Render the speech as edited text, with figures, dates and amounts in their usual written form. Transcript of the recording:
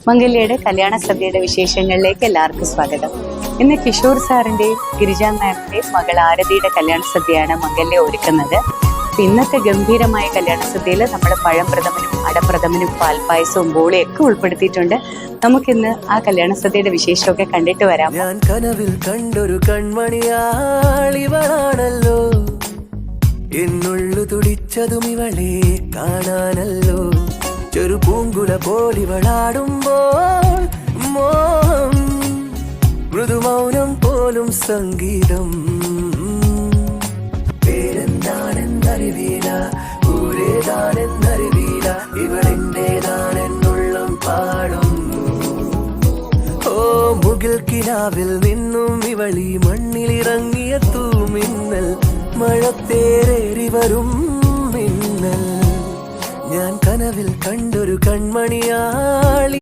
മംഗല്യയുടെ കല്യാണ സദ്യയുടെ വിശേഷങ്ങളിലേക്ക് എല്ലാവർക്കും സ്വാഗതം. ഇന്ന് കിഷോർ സാറിന്റെയും ഗിരിജ മാമിന്റെയും മകൾ ആരതിയുടെ കല്യാണ സദ്യയാണ് മംഗല്യ ഒരുക്കുന്നത്. ഇന്നത്തെ ഗംഭീരമായ കല്യാണ സദ്യയിൽ നമ്മൾ പഴംപ്രഥമനും അടപ്രഥമനും പാൽപ്പായസവും ബോളിയൊക്കെ ഉൾപ്പെടുത്തിയിട്ടുണ്ട്. നമുക്കിന്ന് ആ കല്യാണ സദ്യയുടെ വിശേഷമൊക്കെ കണ്ടിട്ട് വരാം. ഞാൻ കനവിൽ കണ്ടൊരു കൺമണിയാളിവളാണല്ലോ, എന്നുള്ളു തുടിച്ചതും ഇവളെ കാണാനല്ലോ. ചെറു പൂങ്കുല പോലിവളാടുമ്പോൾ മോഹം, മൃദുമൗനം പോലും സംഗീതം. പേരെന്താണെന്നറിവീല, ഊരേതാണെന്നറിവീല, ഇവളെന്റേതാണെന്നുള്ളം പാടുന്നു. ഓ മുകിൽ കിനാവിൽ നിന്നും ഇവളി മണ്ണിലിറങ്ങിയ തൂമിന്നൽ, മഴത്തേറേറി വരും മിന്നൽ. ഞാൻ കനവിൽ കണ്ടൊരു കൺമണിയാളി.